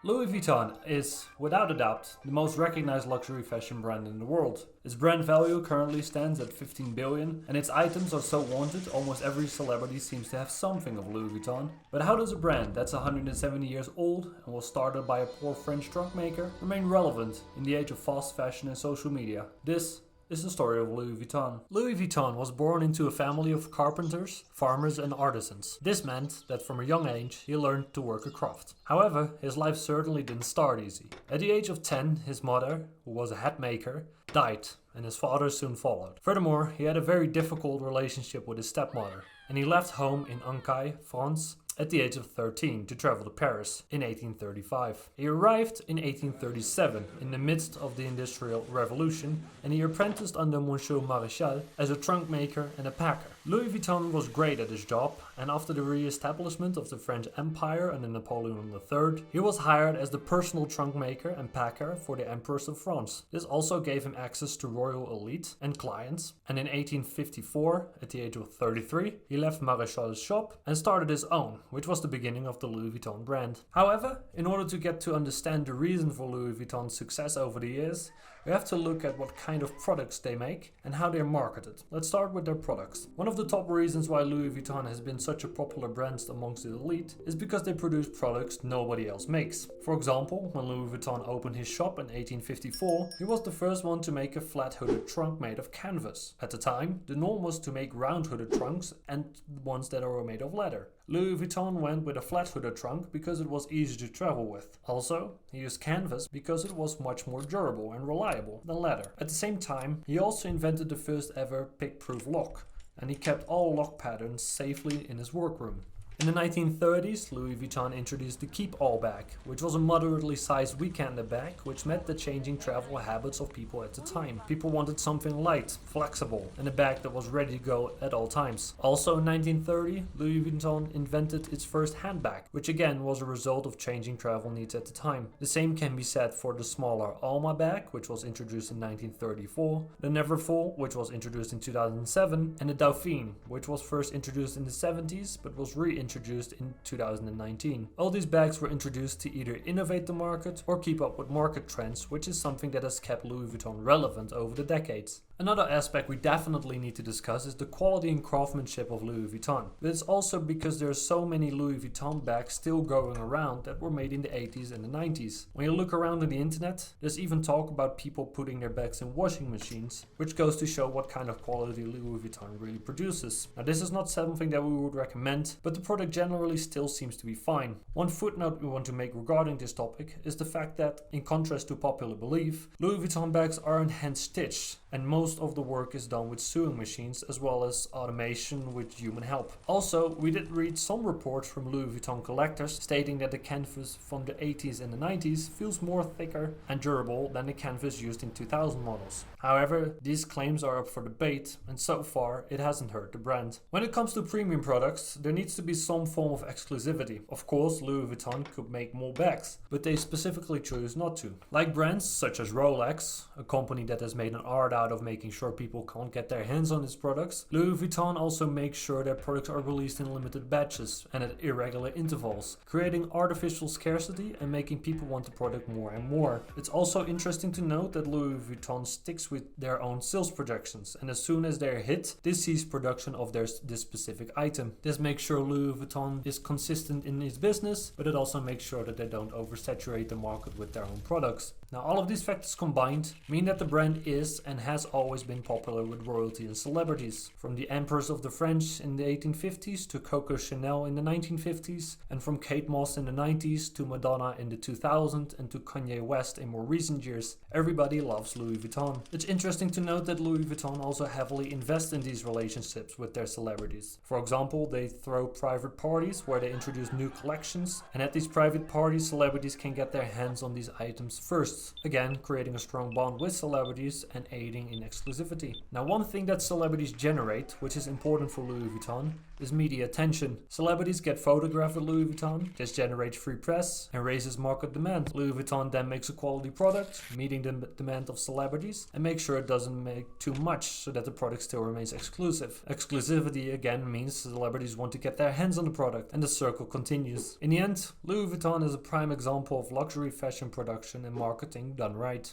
Louis Vuitton is, without a doubt, the most recognized luxury fashion brand in the world. Its brand value currently stands at 15 billion, and its items are so wanted almost every celebrity seems to have something of Louis Vuitton. But how does a brand that's 170 years old and was started by a poor French trunk maker remain relevant in the age of fast fashion and social media? This is the story of Louis Vuitton. Louis Vuitton was born into a family of carpenters, farmers and artisans. This meant that from a young age he learned to work a craft. However, his life certainly didn't start easy. At the age of 10, his mother, who was a hat maker, died, and his father soon followed. Furthermore, he had a very difficult relationship with his stepmother, and he left home in Ancay, France, at the age of 13 to travel to Paris in 1835. He arrived in 1837 in the midst of the Industrial Revolution, and he apprenticed under Monsieur Maréchal as a trunk maker and a packer. Louis Vuitton was great at his job, and after the re-establishment of the French Empire under Napoleon III, he was hired as the personal trunk maker and packer for the Empress of France. This also gave him access to royal elite and clients, and in 1854, at the age of 33, he left Maréchal's shop and started his own, which was the beginning of the Louis Vuitton brand. However, in order to get to understand the reason for Louis Vuitton's success over the years, we have to look at what kind of products they make and how they're marketed. Let's start with their products. One of the top reasons why Louis Vuitton has been such a popular brand amongst the elite is because they produce products nobody else makes. For example, when Louis Vuitton opened his shop in 1854, he was the first one to make a flat-hooded trunk made of canvas. At the time, the norm was to make round-hooded trunks and ones that were made of leather. Louis Vuitton went with a flat-hooded trunk because it was easy to travel with. Also, he used canvas because it was much more durable and reliable than leather. At the same time, he also invented the first ever pick-proof lock, and he kept all lock patterns safely in his workroom. In the 1930s, Louis Vuitton introduced the Keep All bag, which was a moderately sized weekender bag which met the changing travel habits of people at the time. People wanted something light, flexible, and a bag that was ready to go at all times. Also in 1930, Louis Vuitton invented its first handbag, which again was a result of changing travel needs at the time. The same can be said for the smaller Alma bag, which was introduced in 1934, the Neverfull, which was introduced in 2007, and the Dauphine, which was first introduced in the 70s but was reintroduced in 2019. All these bags were introduced to either innovate the market or keep up with market trends, which is something that has kept Louis Vuitton relevant over the decades. Another aspect we definitely need to discuss is the quality and craftsmanship of Louis Vuitton. But it's also because there are so many Louis Vuitton bags still going around that were made in the 80s and the 90s. When you look around on the internet, there's even talk about people putting their bags in washing machines, which goes to show what kind of quality Louis Vuitton really produces. Now this is not something that we would recommend, but the product generally still seems to be fine. One footnote we want to make regarding this topic is the fact that, in contrast to popular belief, Louis Vuitton bags are hand stitched, and most of the work is done with sewing machines as well as automation with human help. Also, we did read some reports from Louis Vuitton collectors stating that the canvas from the 80s and the 90s feels more thicker and durable than the canvas used in 2000 models. However, these claims are up for debate, and so far it hasn't hurt the brand. When it comes to premium products, there needs to be some form of exclusivity. Of course, Louis Vuitton could make more bags, but they specifically choose not to. Like brands such as Rolex, a company that has made an art out of making sure people can't get their hands on its products, Louis Vuitton also makes sure their products are released in limited batches and at irregular intervals, creating artificial scarcity and making people want the product more and more. It's also interesting to note that Louis Vuitton sticks with their own sales projections, and as soon as they're hit, they cease production of this specific item. This makes sure Louis Vuitton is consistent in its business, but it also makes sure that they don't oversaturate the market with their own products. Now, all of these factors combined mean that the brand is and has always been popular with royalty and celebrities. From the Empress of the French in the 1850s to Coco Chanel in the 1950s, and from Kate Moss in the 90s to Madonna in the 2000s and to Kanye West in more recent years, everybody loves Louis Vuitton. It's interesting to note that Louis Vuitton also heavily invests in these relationships with their celebrities. For example, they throw private parties where they introduce new collections, and at these private parties, celebrities can get their hands on these items first, again creating a strong bond with celebrities and aiding in exclusivity. Now, one thing that celebrities generate, which is important for Louis Vuitton, is media attention. Celebrities get photographed with Louis Vuitton, this generates free press and raises market demand. Louis Vuitton then makes a quality product, meeting the demand of celebrities, and makes sure it doesn't make too much so that the product still remains exclusive. Exclusivity again means celebrities want to get their hands on the product, and the circle continues. In the end, Louis Vuitton is a prime example of luxury fashion production and marketing done right.